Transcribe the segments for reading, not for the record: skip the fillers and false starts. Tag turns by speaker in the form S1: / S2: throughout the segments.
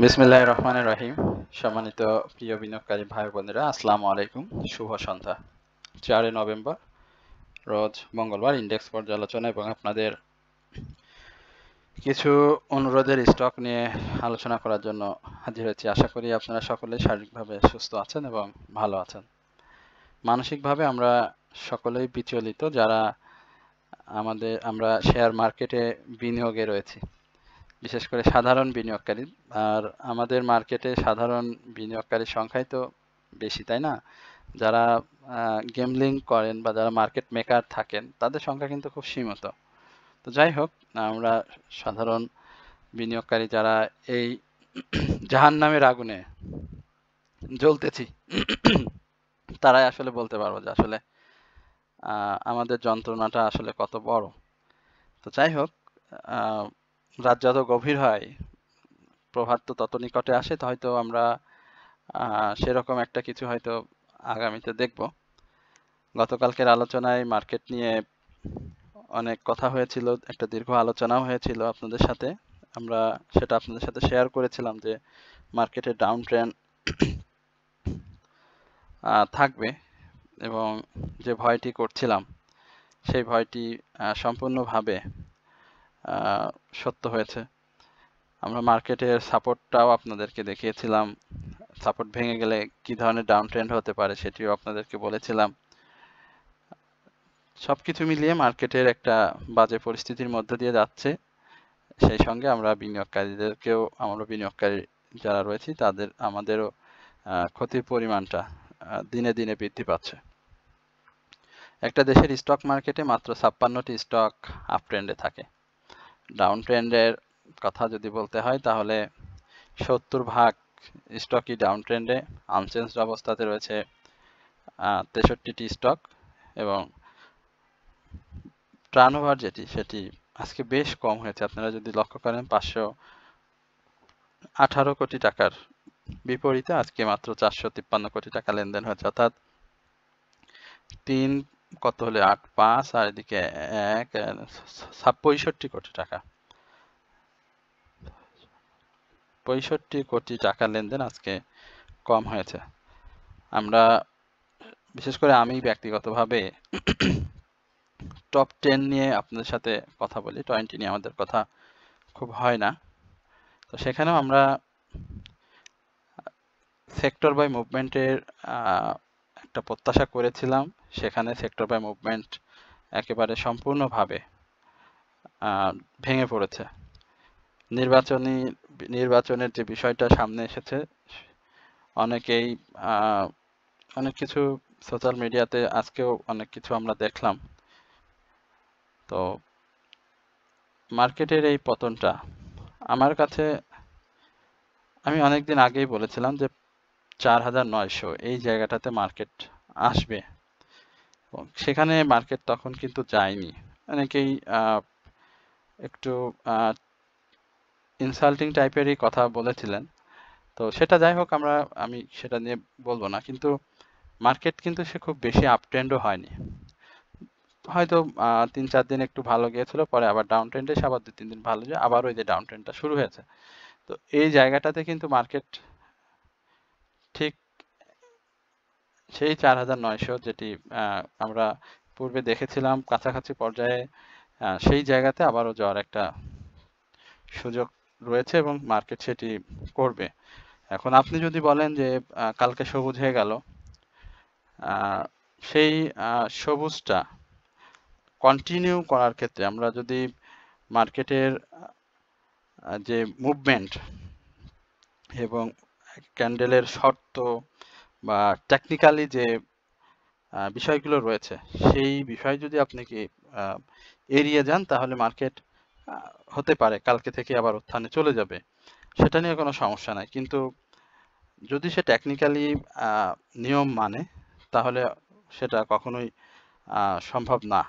S1: বিসমিল্লাহির রহমানির রহিম। সম্মানিত প্রিয় বিনিয়োগকারী ভাই বোনেরা, আসসালামু আলাইকুম। শুভ সন্ধ্যা। 4 নভেম্বর রোজ মঙ্গলবার ইন্ডেক্স পর্যালোচনা এবং আপনাদের কিছু অনুরোধের স্টক নিয়ে আলোচনা করার জন্য হাজির হয়েছি। আশা করি আপনারা সকলেই শারীরিকভাবে সুস্থ আছেন এবং ভালো আছেন। মানসিকভাবে আমরা সকলেই বিচলিত যারা আমরা শেয়ার মার্কেটে বিনিয়োগে রয়েছি, বিশেষ করে সাধারণ বিনিয়োগকারী। আর আমাদের মার্কেটে সাধারণ বিনিয়োগকারীর সংখ্যাই তো বেশি, তাই না? যারা গেমলিং করেন বা যারা মার্কেট মেকার থাকেন তাদের সংখ্যা কিন্তু খুব সীমিত। তো যাই হোক, আমরা সাধারণ বিনিয়োগকারী যারা এই জাহান্নামের আগুনে জ্বলতেছি তারাই আসলে বলতে পারবো যে আসলে আমাদের যন্ত্রণাটা আসলে কত বড়। তো যাই হোক, রাত যত গভীর হয় প্রভাত তো তত নিকটে আসে। তো হয়তো আমরা সেরকম একটা কিছু হয়তো আগামীতে দেখব। গতকালকের আলোচনায় মার্কেট নিয়ে অনেক কথা হয়েছিল, একটা দীর্ঘ আলোচনাও হয়েছিল আপনাদের সাথে। আমরা সেটা আপনাদের সাথে শেয়ার করেছিলাম যে মার্কেটের ডাউন ট্রেন্ড থাকবে, এবং যে ভয়টি করছিলাম সেই ভয়টি সম্পূর্ণভাবে সত্য হয়েছে। আমরা মার্কেটের সাপোর্টটাও আপনাদেরকে দেখিয়েছিলাম, সাপোর্ট ভেঙে গেলে কি ধরনের ডাউন ট্রেন্ড হতে পারে সেটিও আপনাদেরকে বলেছিলাম। সবকিছু মিলিয়ে মার্কেটের একটা বাজে পরিস্থিতির মধ্যে দিয়ে যাচ্ছে। সেই সঙ্গে আমরা বিনিয়োগকারী যারা রয়েছি আমাদেরও ক্ষতির পরিমাণটা দিনে দিনে বৃদ্ধি পাচ্ছে। একটা দেশের স্টক মার্কেটে মাত্র 56টি স্টক আপ ট্রেন্ডে থাকে। ডাউন ট্রেন্ডের কথা যদি বলতে হয় তাহলে 70% স্টকই ডাউন ট্রেন্ডে আনচেঞ্জড অবস্থাতে রয়েছে 63টি স্টক, এবং টার্নওভার সেটি আজকে বেশ কম হয়েছে। আপনারা যদি লক্ষ্য করেন 518 কোটি টাকার বিপরীতে আজকে মাত্র 453 কোটি টাকা লেনদেন হয়েছে, অর্থাৎ 3 কত হলে 8 5 আর এদিকে 1 65 কোটি টাকা, 65 কোটি টাকা লেনদেন আজকে কম হয়েছে। আমরা বিশেষ করে আমি ব্যক্তিগতভাবে টপ 10 নিয়ে আপনাদের সাথে কথা বলি, 20 নিয়ে আমাদের কথা খুব হয় না। তো সেখানেও আমরা সেক্টর বাই মুভমেন্টের একটা প্রত্যাশা করেছিলাম। সেখানে সেক্টর বাই মুভমেন্ট একেবারে সম্পূর্ণভাবে ভেঙে পড়েছে। নির্বাচনের যে বিষয়টা সামনে এসেছে, অনেকেই অনেক কিছু সোশ্যাল মিডিয়াতে আজকেও অনেক কিছু আমরা দেখলাম। তো মার্কেটের এই পতনটা আমার কাছে, আমি অনেকদিন আগেই বলেছিলাম যে 4900 এই জায়গাটাতে মার্কেট আসবে, এবং সেখানে মার্কেট তখন কিন্তু যায়নি। অনেকেই একটু ইনসাল্টিং টাইপেরই কথা বলেছিলেন। তো সেটা যাই হোক, আমি সেটা নিয়ে বলবো না, কিন্তু মার্কেট কিন্তু সে খুব বেশি আপ ট্রেন্ডও হয়নি। হয়তো 3-4 দিন একটু ভালো গিয়েছিল, পরে আবার ডাউন ট্রেন্ডে এসে আবার 2-3 দিন ভালো যায়, আবার ওই যে ডাউন ট্রেন্ডটা শুরু হয়েছে। তো এই জায়গাটাতে কিন্তু মার্কেট ঠিক সেই 4900 যেটি আমরা পূর্বে দেখেছিলাম কাছাকাছি পর্যায়ে, সেই জায়গাতে আবারও যাওয়ার একটা সুযোগ রয়েছে এবং মার্কেট সেটি করবে। এখন আপনি যদি বলেন যে কালকে সবুজ হয়ে গেল, সেই সবুজটা কন্টিনিউ করার ক্ষেত্রে আমরা যদি মার্কেটের যে মুভমেন্ট এবং ক্যান্ডেলের শর্ত বা টেকনিক্যালি যে বিষয়গুলো রয়েছে, সেই বিষয় যদি আপনি কি এড়িয়ে যান তাহলে মার্কেট হতে পারে কালকে থেকে আবার উত্থানে চলে যাবে, সেটা নিয়ে কোনো সমস্যা নাই। কিন্তু যদি সে টেকনিক্যালি নিয়ম মানে তাহলে সেটা কখনোই সম্ভব না।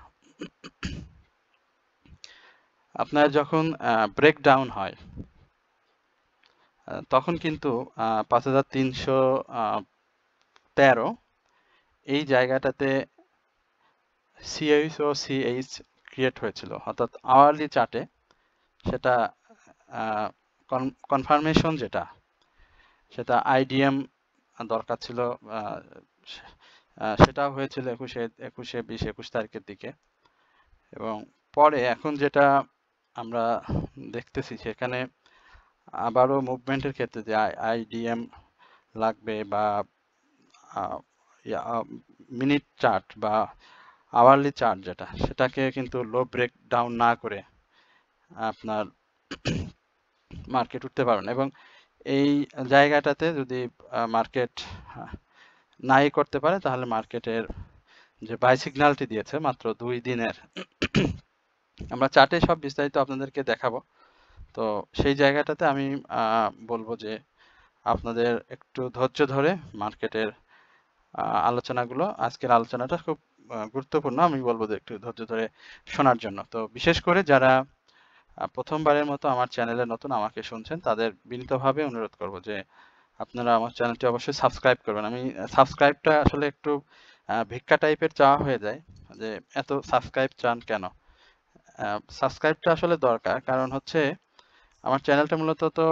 S1: আপনার যখন ব্রেকডাউন হয় তখন কিন্তু 5313 এই জায়গাটাতে সিএইচ ও সিএইচ ক্রিয়েট হয়েছিল, অর্থাৎ আওয়ারলি চার্টে সেটা কনফার্মেশন যেটা সেটা আইডিএম দরকার ছিল, সেটাও হয়েছিল 21 তারিখের দিকে। এবং পরে এখন যেটা আমরা দেখতেছি সেখানে আবারও মুভমেন্টের ক্ষেত্রে যে আইডিএম লাগবে বা মিনিট চার্ট বা আওয়ারলি চার্ট যেটা, সেটাকে কিন্তু লো ব্রেক ডাউন না করে আপনার মার্কেট উঠতে পারবেন। এবং এই জায়গাটাতে যদি মার্কেট নাই করতে পারে তাহলে মার্কেটের যে বাই সিগন্যালটি দিয়েছে মাত্র 2 দিনের, আমরা চার্টে সব বিস্তারিত আপনাদেরকে দেখাবো। তো সেই জায়গাটাতে আমি বলবো যে আপনাদের একটু ধৈর্য ধরে মার্কেটের আলোচনাগুলো, আজকের আলোচনাটা খুব গুরুত্বপূর্ণ, আমি বলবো যে একটু ধৈর্য ধরে শোনার জন্য। তো বিশেষ করে যারা প্রথমবারের মতো আমার চ্যানেলে নতুন আমাকে শুনছেন তাদের বিনীতভাবে অনুরোধ করব যে আপনারা আমার চ্যানেলটি অবশ্যই সাবস্ক্রাইব করবেন। আমি সাবস্ক্রাইবটা আসলে একটু ভিক্ষা টাইপের চাওয়া হয়ে যায়, যে এত সাবস্ক্রাইব চান কেন। সাবস্ক্রাইবটা আসলে দরকার, কারণ হচ্ছে আমার চ্যানেলটা মূলত তো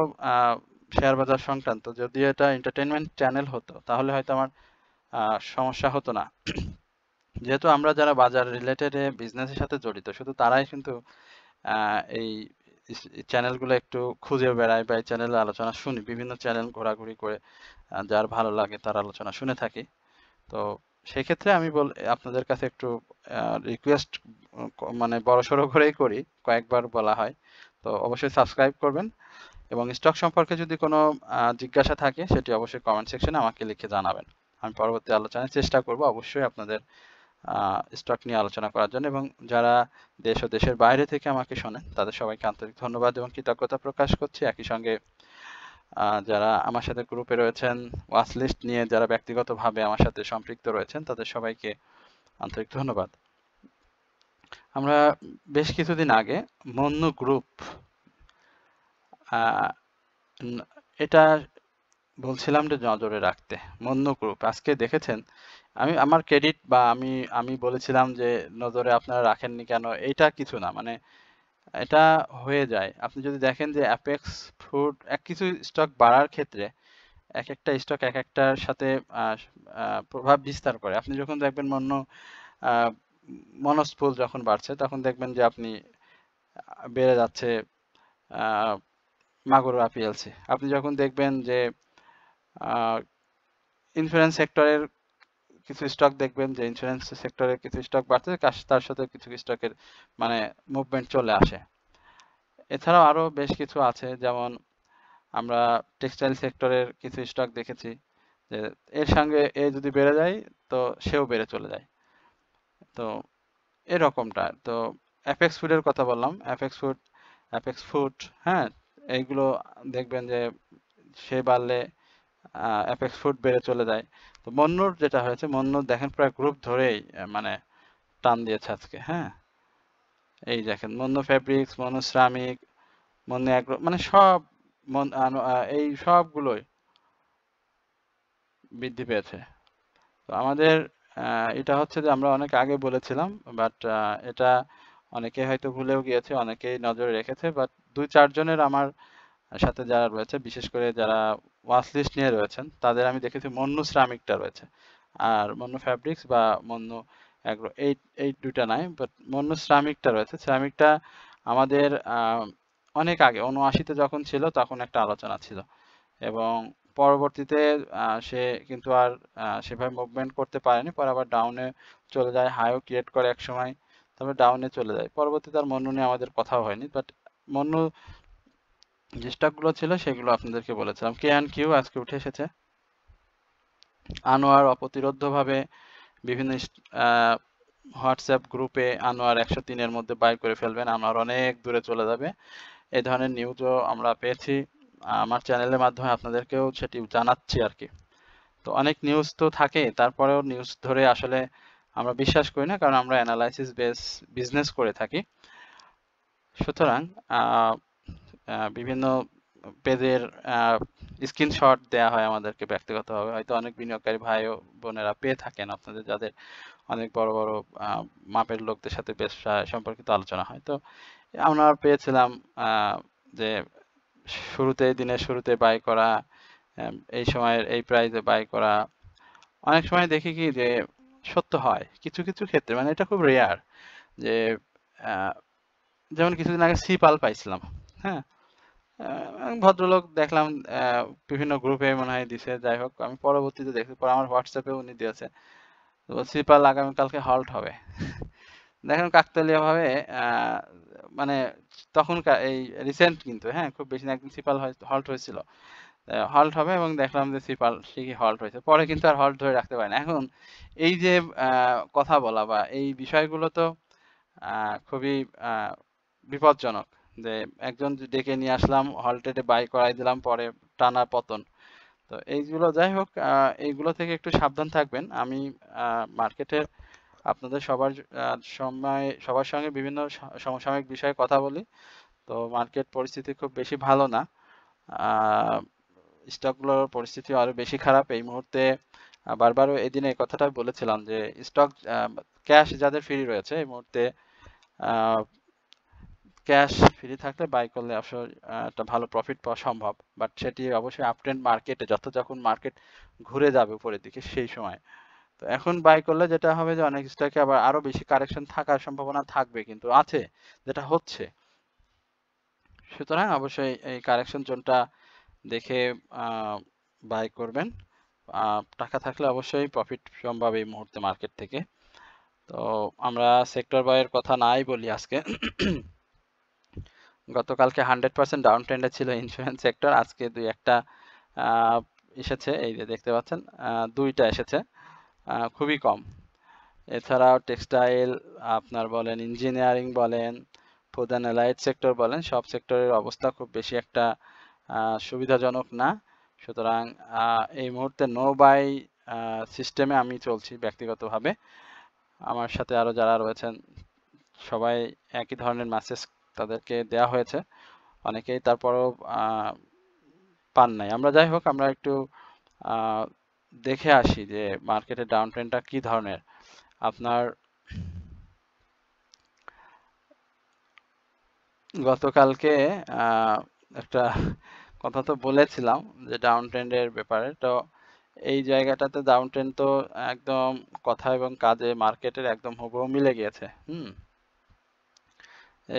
S1: শেয়ার বাজার সংক্রান্ত। যদি এটা এন্টারটেনমেন্ট চ্যানেল হতো তাহলে হয়তো আমার সমস্যা হতো না। যেহেতু আমরা যারা বাজার রিলেটেড বিজনেসের সাথে জড়িত শুধু তারাই কিন্তু এই চ্যানেলগুলো একটু খুঁজে বেড়াই বা এই চ্যানেলে আলোচনা শুনি, বিভিন্ন চ্যানেল ঘোরাঘুরি করে যার ভালো লাগে তার আলোচনা শুনে থাকি। তো সেক্ষেত্রে আমি আপনাদের কাছে একটু রিকোয়েস্ট মানে বড়সড় করেই করি, কয়েকবার বলা হয়। তো অবশ্যই সাবস্ক্রাইব করবেন এবং স্টক সম্পর্কে যদি কোনো জিজ্ঞাসা থাকে সেটি অবশ্যই কমেন্ট সেকশনে আমাকে লিখে জানাবেন। আমি পরবর্তী আলোচনায় চেষ্টা করব অবশ্যই আপনাদের স্টক নিয়ে আলোচনা করার জন্য। এবং যারা দেশ ও দেশের বাইরে থেকে আমাকে শোনেন তাদের সবাইকে আন্তরিক ধন্যবাদ এবং কৃতজ্ঞতা প্রকাশ করছি। একই সঙ্গে যারা আমার সাথে গ্রুপে রয়েছেন, ওয়াচ লিস্ট নিয়ে যারা ব্যক্তিগতভাবে আমার সাথে সম্পৃক্ত রয়েছেন তাদের সবাইকে আন্তরিক ধন্যবাদ। আমরা বেশ কিছুদিন আগে মন্নু গ্রুপ এটা বলছিলাম যে নজরে রাখতে। মন্নু গ্রুপ আজকে দেখেছেন, আমার ক্রেডিট বা আমি বলেছিলাম যে নজরে আপনারা রাখেননি কেন, এটা কিছু না, মানে এটা হয়ে যায়। আপনি যদি দেখেন যে অ্যাপেক্স ফুড কিছু স্টক বাড়ার ক্ষেত্রে এক একটা স্টক এক একটার সাথে প্রভাব বিস্তার করে। আপনি যখন দেখবেন মনস্পুল যখন বাড়ছে তখন দেখবেন যে আপনি বেড়ে যাচ্ছে মাগুরা পিএলসি। আপনি যখন দেখবেন যে ইন্স্যুরেন্স সেক্টরের কিছু স্টক দেখবেন যে ইন্স্যুরেন্স সেক্টরের কিছু স্টক বাড়ছে, তার সাথে কিছু স্টকের মানে মুভমেন্ট চলে আসে। এছাড়াও আরো বেশ কিছু আছে, যেমন আমরা টেক্সটাইল সেক্টরের কিছু স্টক দেখেছি যে এর সঙ্গে এ যদি বেড়ে যায় তো সেও বেড়ে চলে যায়। তো এরকমটা। তো অ্যাপেক্স ফুডের কথা বললাম, অ্যাপেক্স ফুড, হ্যাঁ, এইগুলো দেখবেন যে সে বাড়লে অ্যাপেক্স ফুড বেড়ে চলে যায়। তো মন্নুর যেটা হয়েছে, মন্নুর দেখেন প্রায় গ্রুপ ধরেই মানে টান দিয়েছে আজকে। হ্যাঁ, এই দেখেন মন্নু ফেব্রিক্স, মন্নু শ্রমিক, মন্নু অ্যাগ্রো, মানে সব এই সবগুলোই বৃদ্ধি পেয়েছে। তো আমাদের এটা হচ্ছে যে আমরা অনেক আগে বলেছিলাম, বাট এটা অনেকে হয়তো ভুলেও গিয়েছে, অনেকেই নজরে রেখেছে, বাট 2-4 জনের আমার সাথে যারা রয়েছে, বিশেষ করে যারা ওয়াচ লিস্ট নিয়ে রয়েছেন, তাদের আমি দেখেছি মন্নু শ্রমিকটা রয়েছে। আর মন্নু ফ্যাব্রিক্স বা মন্নু অ্যাগ্রো এই দুইটা নাই, বাট মন্নু শ্রমিকটা রয়েছে। শ্রমিকটা আমাদের অনেক আগে 79-তে যখন ছিল তখন একটা আলোচনা ছিল, এবং পরবর্তীতে সে কিন্তু আর সেভাবে মুভমেন্ট করতে পারেনি। পরে আবার ডাউনে চলে যায়, হাইও ক্রিয়েট করে এক সময়, তারপর ডাউনে চলে যায়। পরবর্তীতে আর মন্নু নিয়ে আমাদের কথাও হয়নি, বাট মন্নু যে স্টকগুলো ছিল সেগুলো আপনাদেরকে বলেছিলাম। K&Q আজকে উঠে এসেছে। আনোয়ার অপ্রতিরোধ্যভাবে বিভিন্ন হোয়াটসঅ্যাপ গ্রুপে আনোয়ার 103-এর মধ্যে বাই করে ফেলবেন, আনোয়ার অনেক দূরে চলে যাবে, এই ধরনের নিউজও আমরা পেয়েছি। আমার চ্যানেলের মাধ্যমে আপনাদেরকেও সেটি জানাচ্ছি আর কি। তো অনেক নিউজ তো থাকে, তারপরেও নিউজ ধরে আসলে আমরা বিশ্বাস করি না, কারণ আমরা অ্যানালাইসিস বেস বিজনেস করে থাকি। সুতরাং বিভিন্ন পেজের স্ক্রিনশট দেয়া হয় আমাদেরকে ব্যক্তিগতভাবে, হয়তো অনেক বিনিয়োগকারী ভাই ও বোনেরা পেয়ে থাকেন, আপনাদের যাদের অনেক বড় বড় মাপের লোকদের সাথে ব্যবসা সম্পর্কিত আলোচনা হয়। তো আমরা পেয়েছিলাম যে দিনের শুরুতে বাই করা, এই সময়ের এই প্রাইসে বাই করা, অনেক সময় দেখি কি যে সত্য হয় কিছু কিছু ক্ষেত্রে, মানে এটা খুব রেয়ার যে আহ, যেমন কিছুদিন আগে সিপাল পাইছিলাম। হ্যাঁ, ভদ্রলোক দেখলাম বিভিন্ন গ্রুপে মনে হয় দিছে, যাই হোক আমি পরবর্তীতে দেখি, পরে আমার হোয়াটসঅ্যাপে উনি দিয়েছে, তো সিপাল আগামীকালকে হল্ট হবে। দেখেন কাকতালীয় ভাবে আহ, মানে তখন এই রিসেন্ট কিন্তু, হ্যাঁ খুব বেশি না, একদিন সিপাল হল্ট হয়েছিল, হল্ট হবে এবং দেখলাম যে সিপাল ঠিকই হল্ট হয়েছে, পরে কিন্তু আর হল্ট ধরে রাখতে পারে না। এখন এই যে কথা বলা বা এই বিষয়গুলো তো খুবই আহ, বিপজ্জনক, যে একজন ডেকে নিয়ে আসলাম, হল্টেডে বাই করাই দিলাম, পরে টানা পতন। তো এইগুলো যাই হোক, এইগুলো থেকে একটু সাবধান থাকবেন। আমি মার্কেটের আপনাদের সবার সঙ্গে বিভিন্ন সমসাময়িক বিষয়ে কথা বলি। তো মার্কেট পরিস্থিতি খুব বেশি ভালো না, স্টকগুলোর পরিস্থিতি আরো বেশি খারাপ এই মুহূর্তে। বারবারও এই দিনে এই কথাটা বলেছিলাম যে স্টক ক্যাশ যাদের ফ্রি রয়েছে এই মুহূর্তে, ক্যাশ ফ্রি থাকলে বাই করলে অবশ্যই একটা ভালো প্রফিট পাওয়া সম্ভব, বাট সেটি অবশ্যই আপ ট্রেন্ড মার্কেটে যখন মার্কেট ঘুরে যাবে উপরের দিকে সেই সময়। তো এখন বাই করলে যেটা হবে যে অনেক স্টকে আবার আরো বেশি কারেকশন থাকার সম্ভাবনা থাকবে, কিন্তু আছে, যেটা হচ্ছে। সুতরাং অবশ্যই এই কারেকশন জোনটা দেখে বাই করবেন। টাকা থাকলে অবশ্যই প্রফিট সম্ভব এই মুহূর্তে মার্কেট থেকে। তো আমরা সেক্টর বাইয়ের কথা নাই বলি আজকে। গতকালকে 100% ডাউন ট্রেন্ডে ছিল ইন্স্যুরেন্স সেক্টর, আজকে দুই একটা এসেছে, এই যে দেখতে পাচ্ছেন দুইটা এসেছে, খুবই কম। এছাড়াও টেক্সটাইল আপনার বলেন, ইঞ্জিনিয়ারিং বলেন, ফুড অ্যান্ড অ্যালাইড সেক্টর বলেন, সব সেক্টরের অবস্থা খুব বেশি একটা সুবিধাজনক না। সুতরাং এই মুহূর্তে নো বাই সিস্টেমে আমি চলছি ব্যক্তিগতভাবে। আমার সাথে আরো যারা রয়েছেন সবাই একই ধরনের মেসেজ তাদেরকে দেয়া হয়েছে, অনেকেই তারপরও পান নাই। আমরা যাই হোক, আমরা একটু দেখে আসি যে মার্কেটের ডাউন ট্রেন্ডটা কি ধরনের। আপনার গতকালকে একটা কথা তো বলেছিলাম যে ডাউন ট্রেন্ডের ব্যাপারে, তো এই জায়গাটাতে ডাউন ট্রেন্ড তো একদম কথা এবং কাজে মার্কেটের একদম হুবহু মিলে গিয়েছে।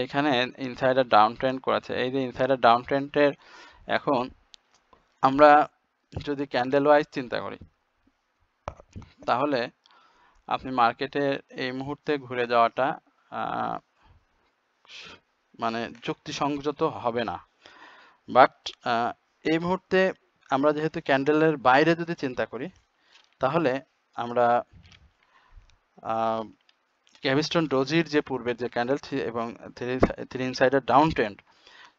S1: এইখানে ইনসাইডার ডাউন ট্রেন্ড করেছে, এই যে ইনসাইডার ডাউন ট্রেন্ডের এখন আমরা যদি ক্যান্ডেল ওয়াইজ চিন্তা করি, তাহলে আপনি মার্কেটের এই মুহূর্তে ঘুরে যাওয়াটা মানে যুক্তিসঙ্গত হবে না। বাট এই মুহূর্তে আমরা যেহেতু ক্যান্ডেলের বাইরে যদি চিন্তা করি, তাহলে আমরা ক্যাভিস্টোন ডোজির যে পূর্বের যে ক্যান্ডেল এবং থ্রি ইনসাইডার ডাউন ট্রেন্ড,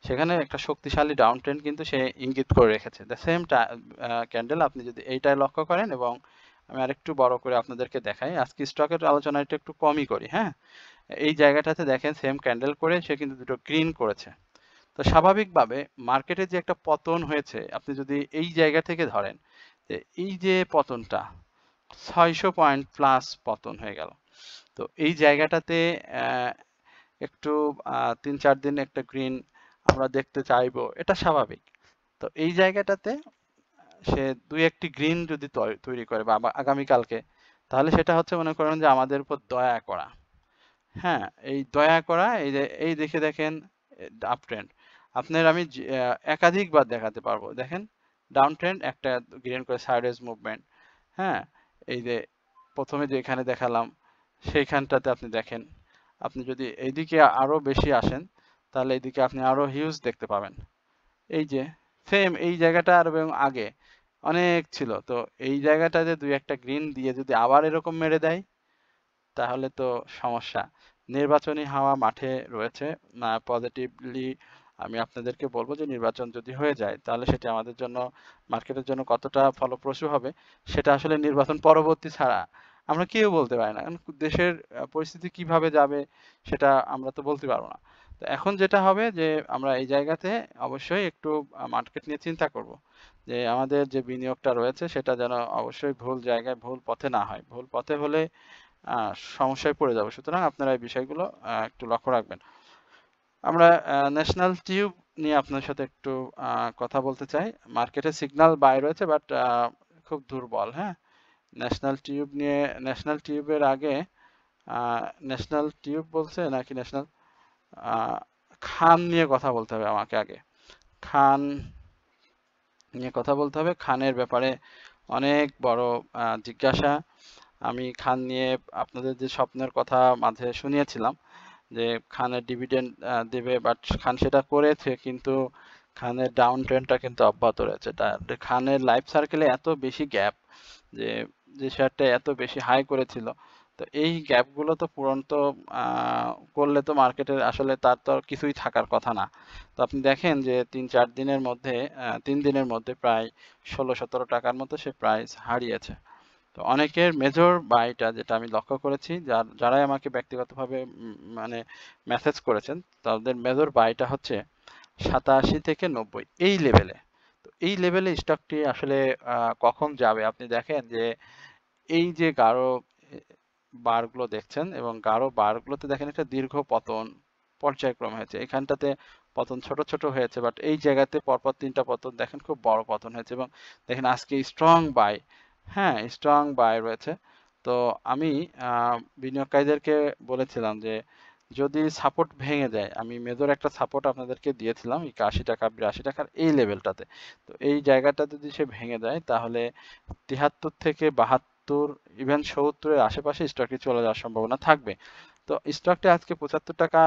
S1: সেখানে একটা শক্তিশালী ডাউন ট্রেন্ড কিন্তু সে ইঙ্গিত করে রেখেছে। দ্য সেম ক্যান্ডেল আপনি যদি এইটাই লক্ষ্য করেন, এবং আমি আরেকটু বড় করে আপনাদেরকে দেখাই, আজকে স্টকের আলোচনাটা একটু কমই করি। হ্যাঁ, এই জায়গাটাতে দেখেন সেম ক্যান্ডেল করে সে কিন্তু দুটো গ্রিন করেছে। তো স্বাভাবিকভাবে মার্কেটে যে একটা পতন হয়েছে, আপনি যদি এই জায়গা থেকে ধরেন যে এই যে পতনটা 600 পয়েন্ট প্লাস পতন হয়ে গেল, তো এই জায়গাটাতে একটু 3-4 দিন একটা গ্রিন আমরা দেখতে চাইবো, এটা স্বাভাবিক। তো এই জায়গাটাতে সে দুই একটি গ্রিন যদি তৈরি করে বা আগামীকালকে, তাহলে সেটা হচ্ছে মনে করেন যে আমাদের উপর দয়া করা। হ্যাঁ, এই দয়া করা, এই যে এই দেখে দেখেন আপ ট্রেন্ড আপনার আমি একাধিকবার দেখাতে পারবো। দেখেন ডাউন ট্রেন্ড, একটা গ্রিন করে সাইডওয়েজ মুভমেন্ট। হ্যাঁ, এই যে প্রথমে যে এখানে দেখালাম সেইখানটাতে আপনি দেখেন, আপনি যদি এইদিকে আরো বেশি আসেন তাহলে এইদিকে আপনি আরো হিউজ দেখতে পাবেন। এই যে সেম এই জায়গাটা আর এবং আগে অনেক ছিল, তো এই জায়গাটাতে দুই একটা গ্রিন দিয়ে যদি আবার এরকম মেরে দেয়, তাহলে তো সমস্যা। নির্বাচনী হাওয়া মাঠে রয়েছে। পজিটিভলি আমি আপনাদেরকে বলবো যে নির্বাচন যদি হয়ে যায়, তাহলে সেটি আমাদের জন্য, মার্কেটের জন্য কতটা ফলপ্রসূ হবে সেটা আসলে নির্বাচন পরবর্তী ছাড়া আমরা কেউ বলতে পারি না। কারণ দেশের পরিস্থিতি কিভাবে যাবে সেটা আমরা তো বলতে পারবো না। তো এখন যেটা হবে যে আমরা এই জায়গাতে অবশ্যই একটু মার্কেট নিয়ে চিন্তা করব, যে আমাদের যে বিনিয়োগটা রয়েছে সেটা যেন অবশ্যই ভুল জায়গায় ভুল পথে না হয়। ভুল পথে হলে সমস্যায় পড়ে যাবে। সুতরাং আপনারা এই বিষয়গুলো একটু লক্ষ্য রাখবেন। আমরা ন্যাশনাল টিউব নিয়ে আপনার সাথে একটু কথা বলতে চাই। মার্কেটে সিগন্যাল বাই রয়েছে, বাট খুব দুর্বল। হ্যাঁ, ন্যাশনাল টিউব নিয়ে, ন্যাশনাল টিউবের আগে ন্যাশনাল টিউব বলছে নাকি ন্যাশনাল খান নিয়ে কথা বলতে হবে আমাকে আগে। খান নিয়ে কথা বলতে হবে। খানের ব্যাপারে অনেক বড় জিজ্ঞাসা। আমি খান নিয়ে আপনাদের যে স্বপ্নের কথা মাঝে শুনিয়েছিলাম যে খানের ডিভিডেন্ড দেবে, বাট খান সেটা করেছে, কিন্তু খানের ডাউন ট্রেন্ডটা কিন্তু অব্যাহত রয়েছে। খানের লাইফ সার্কেলে এত বেশি গ্যাপ, যে যে শেয়ারটা এত বেশি হাই করেছিল, তো এই গ্যাপগুলো তো পূরণ তো করলে তো মার্কেটের আসলে তার তো আর কিছুই থাকার কথা না। তো আপনি দেখেন যে 3-4 দিনের মধ্যে 3 দিনের মধ্যে প্রায় 16-17 টাকার মতো সে প্রাইস হারিয়েছে। তো অনেকের মেজর বাইটা যেটা আমি লক্ষ্য করেছি, যারাই আমাকে ব্যক্তিগতভাবে মানে মেসেজ করেছেন, তাদের মেজর বাইটা হচ্ছে 87 থেকে 90 এই লেভেলে। তো এই লেভেলে স্টকটি আসলে কখন যাবে? আপনি দেখেন যে এই যে গাঢ় বারগুলো দেখছেন, এবং গাঢ় বারগুলোতে দেখেন একটা দীর্ঘ পতন পর্যায়ক্রম হয়েছে। এখানটাতে পতন ছোট ছোট হয়েছে, বাট এই জায়গাতে পরপর 3টা পতন দেখেন খুব বড় পতন হয়েছে, এবং দেখেন আজকে স্ট্রং বাই, হ্যাঁ স্ট্রং বাই রয়েছে। তো আমি বিনিয়োগকারীদেরকে বলেছিলাম যে যদি সাপোর্ট ভেঙে যায়, আমি মেজর একটা সাপোর্ট আপনাদেরকে দিয়েছিলাম 81 টাকা 82 টাকার এই লেভেলটাতে। তো এই জায়গাটা যদি সে ভেঙে যায়, তাহলে 73 থেকে 72, ইভেন 70-এর আশেপাশে স্টকটি চলে যাওয়ার সম্ভাবনা থাকবে। তো স্টকটি আজকে 75 টাকা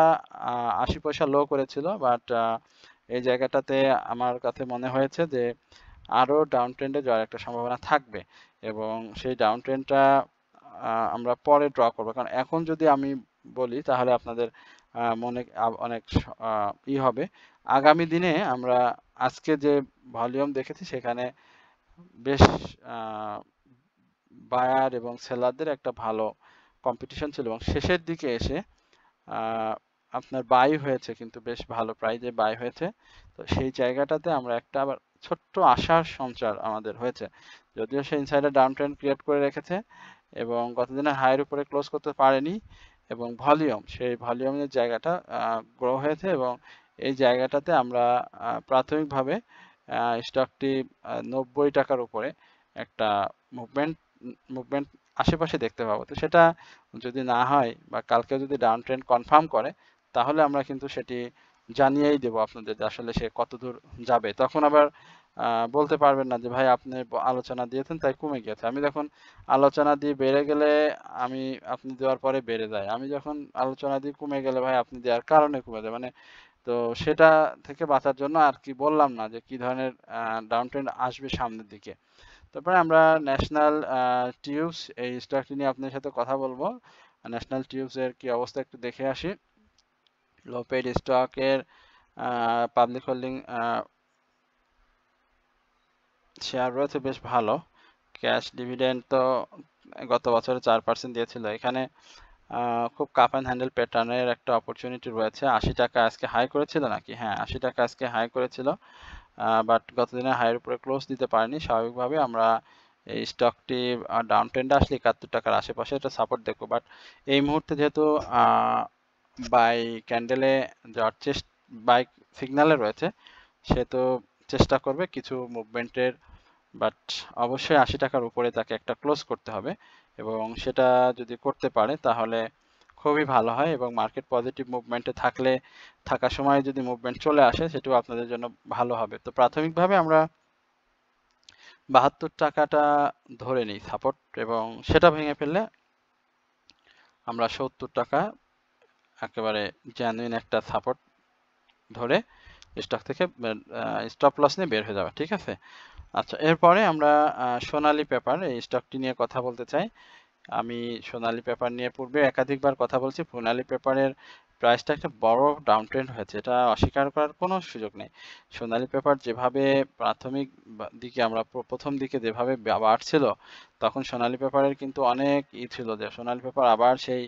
S1: 80 পয়সা লো করেছিল, বাট এই জায়গাটাতে আমার কাছে মনে হয়েছে যে আরো ডাউন ট্রেন্ডে যাওয়ার একটা সম্ভাবনা থাকবে, এবং সেই ডাউন ট্রেন্ডটা আমরা পরে ড্র করবো। কারণ এখন যদি আমি বলি তাহলে আপনাদের মনে অনেক হবে। আগামী দিনে আমরা আজকে যে ভলিউম দেখেছি সেখানে বেশ বায়ার এবং সেলারদের একটা ভালো কম্পিটিশন ছিল, এবং শেষের দিকে এসে আপনার বাই হয়েছে, কিন্তু বেশ ভালো প্রাইজে বাই হয়েছে। তো সেই জায়গাটাতে আমরা একটা আবার ছোট্ট আশার সঞ্চার আমাদের হয়েছে, যদিও সে ইনসাইডার ডাউন ট্রেন্ড ক্রিয়েট করে রেখেছে এবং গতদিনের হাইয়ের উপরে ক্লোজ করতে পারেনি, এবং ভলিউম, সেই ভলিউমের জায়গাটা গ্রো হয়েছে, এবং এই জায়গাটাতে আমরা প্রাথমিকভাবে স্টকটি 90 টাকার উপরে একটা মুভমেন্ট মুভমেন্ট আশেপাশে দেখতে পাবো। তো সেটা যদি না হয় বা কালকে যদি ডাউন ট্রেন্ড কনফার্ম করে, তাহলে আমরা কিন্তু সেটি জানিয়েই দেবো আপনাদের যে আসলে সে কতদূর যাবে। তখন আবার বলতে পারবেন না যে ভাই আপনি আলোচনা দিয়েছেন তাই কমে গেছে। আমি যখন আলোচনা দিয়ে বেড়ে গেলে আমি, আপনি দেওয়ার পরে বেড়ে যায়, আমি যখন আলোচনা দিয়ে কমে গেলে ভাই আপনি দেওয়ার কারণে কমে যায়, মানে তো সেটা থেকে বাঁচার জন্য আর কি বললাম না যে কি ধরনের ডাউন ট্রেন্ড আসবে সামনের দিকে। তারপরে আমরা ন্যাশনাল টিউবস এই স্টকটি নিয়ে আপনার সাথে কথা বলবো। ন্যাশনাল টিউবস এর কি অবস্থা একটু দেখে আসি। লো পেইড স্টকের পাবলিক হোল্ডিং শেয়ার রয়েছে বেশ ভালো। ক্যাশ ডিভিডেন্ড তো গত বছরে 4% দিয়েছিল। এখানে খুব কাপ অ্যান্ড হ্যান্ডেল প্যাটার্নের একটা অপরচুনিটি রয়েছে। 80 টাকা আজকে হাই করেছিল নাকি? হ্যাঁ 80 টাকা আজকে হাই করেছিল, বাট গতদিনের হাইয়ের উপরে ক্লোজ দিতে পারেনি। স্বাভাবিকভাবে আমরা এই স্টকটি ডাউন ট্রেন্ডে আসলে 71 টাকার আশেপাশে এটা সাপোর্ট দেখবো, বাট এই মুহূর্তে যেহেতু বাই ক্যান্ডেলে যাওয়ার বাই সিগন্যালে রয়েছে, সে তো চেষ্টা করবে কিছু মুভমেন্টের, বাট অবশ্যই 80 টাকার উপরে তাকে একটা ক্লোজ করতে হবে, এবং সেটা যদি করতে পারে তাহলে খুবই ভালো হয়, এবং মার্কেট পজিটিভ মুভমেন্টে থাকলে, থাকার সময় যদি মুভমেন্ট চলে আসে সেটাও আপনাদের জন্য ভালো হবে। তো প্রাথমিকভাবে আমরা 72 টাকাটা ধরে নিই সাপোর্ট, এবং সেটা ভেঙে ফেললে আমরা 70 টাকা একেবারে জেনুইন একটা সাপোর্ট ধরে স্টক থেকে স্টপ লস নিয়ে বের হয়ে যাবে, ঠিক আছে? আচ্ছা, এরপরে আমরা সোনালী পেপার এই স্টকটি নিয়ে কথা বলতে চাই। আমি সোনালী পেপার নিয়ে পূর্বে একাধিকবার কথা বলছি। সোনালী পেপারের প্রাইসটা একটা বড় ডাউন ট্রেন্ড হয়েছে, এটা অস্বীকার করার কোনো সুযোগ নেই। সোনালী পেপার যেভাবে প্রাথমিক দিকে আমরা প্রথম দিকে যেভাবে বাড়ছিল, তখন সোনালী পেপারের কিন্তু অনেক ছিল যে সোনালী পেপার আবার সেই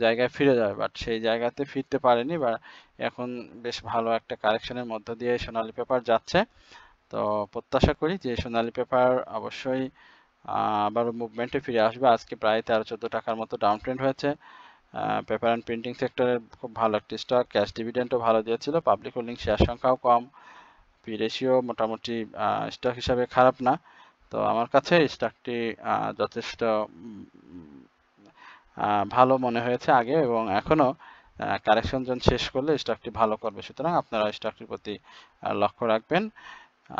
S1: জায়গায় ফিরে যাবে, বাট সেই জায়গাতে ফিরতে পারেনি, বা এখন বেশ ভালো একটা কারেকশনের মধ্য দিয়ে সোনালী পেপার যাচ্ছে। তো প্রত্যাশা করি যে সোনালী পেপার অবশ্যই আবার মুভমেন্টে ফিরে আসবে। আজকে প্রায় 13-14 টাকার মতো ডাউন ট্রেন্ড হয়েছে, পেপার অ্যান্ড প্রিন্টিং সেক্টরের খুব ভালো একটি স্টক, ক্যাশ ডিভিডেন্ডও ভালো দিয়েছিল, পাবলিক হোল্ডিং শেয়ার সংখ্যাও কম, পি রেশিও মোটামুটি স্টক হিসাবে খারাপ না। তো আমার কাছে স্টকটি যথেষ্ট ভালো মনে হয়েছে আগে এবং এখনো কারেকশন জোন শেষ করলে স্টকটি ভালো করবে, সুতরাং আপনারা স্টকটির প্রতি লক্ষ্য রাখবেন।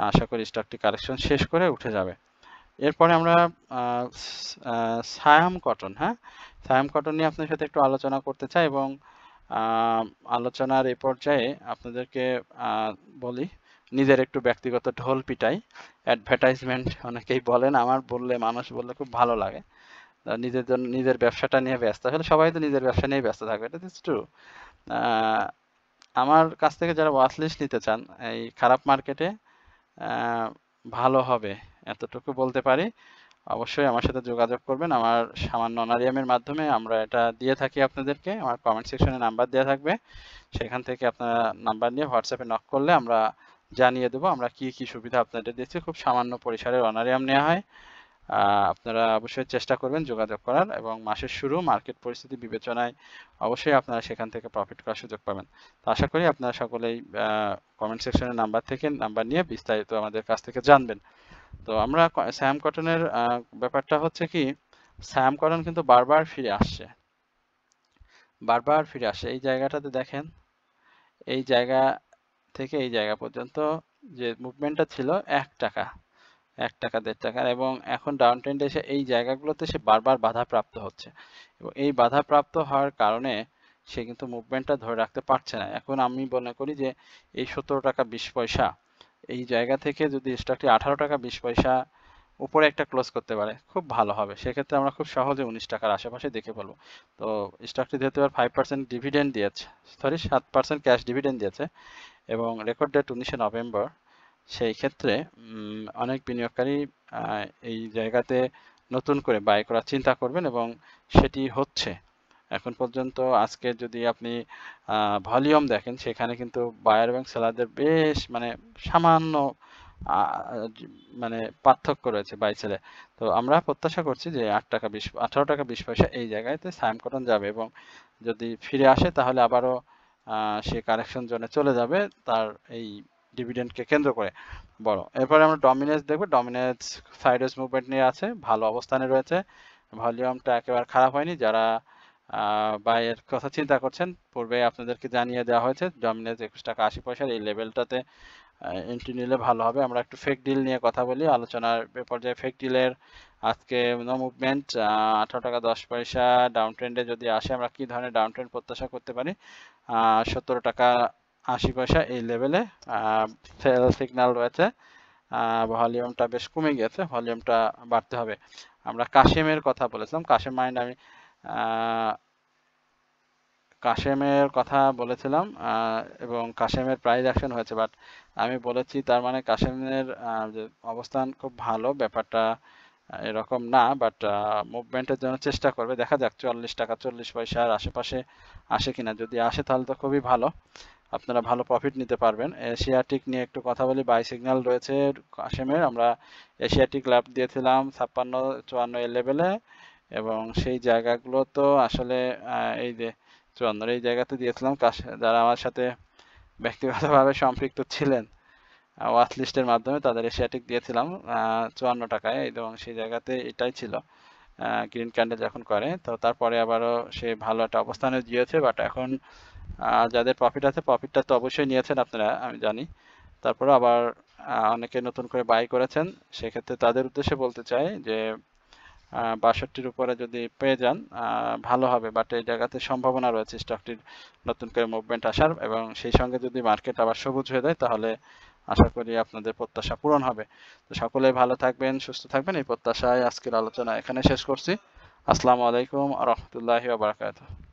S1: আশা করি স্টকটি কারেকশন শেষ করে উঠে যাবে। এরপরে আমরা সায়াম কটন, হ্যাঁ, সায়াম কটন নিয়ে আপনার সাথে একটু আলোচনা করতে চাই এবং আলোচনার এই পর্যায়ে আপনাদেরকে বলি, নিজের একটু ব্যক্তিগত ঢোল পিটাই, অ্যাডভার্টাইজমেন্ট অনেকেই বলেন, আমার বললে, মানুষ বললে খুব ভালো লাগে। নিজের জন্য, নিজের ব্যবসাটা নিয়ে ব্যস্ত, আসলে সবাই তো নিজের ব্যবসা নিয়ে ব্যস্ত থাকবে, এটা ইজ ট্রু। আমার কাছ থেকে যারা ওয়াচ লিস্ট নিতে চান, এই খারাপ মার্কেটে ভালো হবে এতটুকু বলতে পারি। অবশ্যই আমার সাথে যোগাযোগ করবেন, আমার সামান্য অনারিয়ামের মাধ্যমে আমরা এটা দিয়ে থাকি আপনাদেরকে। আমার কমেন্ট সেকশনে নাম্বার দেওয়া থাকবে, সেখান থেকে আপনারা নাম্বার নিয়ে হোয়াটসঅ্যাপে নক করলে আমরা জানিয়ে দেবো আমরা কি কি সুবিধা আপনাদের দিচ্ছি। খুব সামান্য পরিসরের অনারিয়াম নেওয়া হয়। আপনারা অবশ্যই চেষ্টা করবেন যোগাযোগ করার এবং মাসের শুরু মার্কেট পরিস্থিতি বিবেচনায় অবশ্যই আপনারা সেখান থেকে প্রফিট করার সুযোগ পাবেন। তো আশা করি আপনারা সকলেই কমেন্ট সেকশনের নাম্বার থেকে নাম্বার নিয়ে বিস্তারিত আমাদের কাছ থেকে জানবেন। তো আমরা স্যাম কটনের ব্যাপারটা হচ্ছে কি, স্যাম কটন কিন্তু বারবার ফিরে আসছে, বারবার ফিরে আসছে। এই জায়গাটাতে দেখেন, এই জায়গা থেকে এই জায়গা পর্যন্ত যে মুভমেন্টটা ছিল 1 টাকা, 1 টাকা 1.5 টাকার, এবং এখন ডাউন ট্রেন্ডে এসে এই জায়গাগুলোতে সে বারবার বাধাপ্রাপ্ত হচ্ছে এবং এই বাধাপ্রাপ্ত হওয়ার কারণে সে কিন্তু মুভমেন্টটা ধরে রাখতে পারছে না। এখন আমি মনে করি যে এই 17 টাকা 20 পয়সা এই জায়গা থেকে যদি স্টকটি 18 টাকা 20 পয়সা উপরে একটা ক্লোজ করতে পারে খুব ভালো হবে, সেক্ষেত্রে আমরা খুব সহজে 19 টাকার আশেপাশে দেখে ফেলবো। তো স্টকটি যেহেতু 5% ডিভিডেন্ড দিয়েছে, সরি 7% ক্যাশ ডিভিডেন্ড দিয়েছে এবং রেকর্ড ডেট 19শে নভেম্বর, সেই ক্ষেত্রে অনেক বিনিয়োগকারী এই জায়গাতে নতুন করে বাই করার চিন্তা করবেন এবং সেটি হচ্ছে। এখন পর্যন্ত আজকে যদি আপনি ভলিউম দেখেন, সেখানে কিন্তু বায়ার এবং সেলারদের বেশ মানে সামান্য মানে পার্থক্য রয়েছে বাই সেলে। তো আমরা প্রত্যাশা করছি যে 18 টাকা 20 পয়সা এই জায়গাতে সায়াম কটন যাবে এবং যদি ফিরে আসে তাহলে আবারও সে কারেকশন জোনে চলে যাবে তার এই ডিভিডেন্ডকে কেন্দ্র করে বড়। এরপরে আমরা ডমিনেন্স দেখব, ডমিনেন্স সাইডওয়েজ মুভমেন্ট নিয়ে আছে, ভালো অবস্থানে রয়েছে, ভলিউমটা একেবারে খারাপ হয়নি। যারা বাইয়ের কথা চিন্তা করছেন, পূর্বে আপনাদেরকে জানিয়ে দেওয়া হয়েছে ডমিনেন্স 21 টাকা 80 পয়সার এই লেভেলটাতে এন্ট্রি নিলে ভালো হবে। আমরা একটু ফেক ডিল নিয়ে কথা বলি আলোচনার পর্যায়ে। ফেক ডিলের আজকে নো মুভমেন্ট, 18 টাকা 10 পয়সা ডাউন ট্রেন্ডে যদি আসে আমরা কি ধরনের ডাউন ট্রেন্ড প্রত্যাশা করতে পারি, 17 টাকা 80 পয়সা এই লেভেলে সেল সিগন্যাল রয়েছে। ভলিউমটা বেশ কমে গেছে, ভলিউমটা বাড়তে হবে। আমরা কাশেমের কথা বলেছিলাম, কাশেম মাইন্ড আমি কাশেমের কথা বলেছিলাম এবং কাশেমের প্রাইস অ্যাকশন হয়েছে, বাট আমি বলেছি তার মানে কাশেমের যে অবস্থান খুব ভালো, ব্যাপারটা এরকম না, বাট মুভমেন্টের জন্য চেষ্টা করবে। দেখা যাক 40 টাকা 40 পয়সার আশেপাশে আসে কিনা, যদি আসে তাহলে তো খুবই ভালো, আপনারা ভালো প্রফিট নিতে পারবেন। এশিয়াটিক নিয়ে একটু কথা বলি, বাই সিগন্যাল রয়েছে কাশেমের। আমরা এশিয়াটিক ল্যাব দিয়েছিলাম 56-54 এর লেভেলে এবং সেই জায়গাগুলো তো আসলে এই যে 54 এই জায়গাতে দিয়েছিলাম। যারা আমার সাথে ব্যক্তিগতভাবে সম্পৃক্ত ছিলেন ওয়াচ লিস্টের মাধ্যমে তাদের এশিয়াটিক দিয়েছিলাম 54 টাকায় এবং সেই জায়গাতে এটাই ছিল গ্রিন ক্যান্ডেল যখন করে। তো তারপরে আবারও সে ভালো একটা অবস্থানে দিয়েছে, বাট এখন যাদের প্রফিট আছে প্রফিটটা তো অবশ্যই নিয়েছেন আপনারা, আমি জানি। তারপরে আবার অনেকে নতুন করে বাই করেছেন, সেক্ষেত্রে তাদের উদ্দেশ্যে বলতে চাই যে 62-র উপরে যদি পেয়ে যান ভালো হবে, বাট এই জায়গাতে সম্ভাবনা রয়েছে স্টকটির নতুন করে মুভমেন্ট আসার এবং সেই সঙ্গে যদি মার্কেট আবার সবুজ হয়ে যায় তাহলে আশা করি আপনাদের প্রত্যাশা পূরণ হবে। তো সকলে ভালো থাকবেন, সুস্থ থাকবেন, এই প্রত্যাশায় আজকের আলোচনা এখানে শেষ করছি। আসসালামু আলাইকুম ওয়া রাহমাতুল্লাহি ওয়া বারাকাতুহু।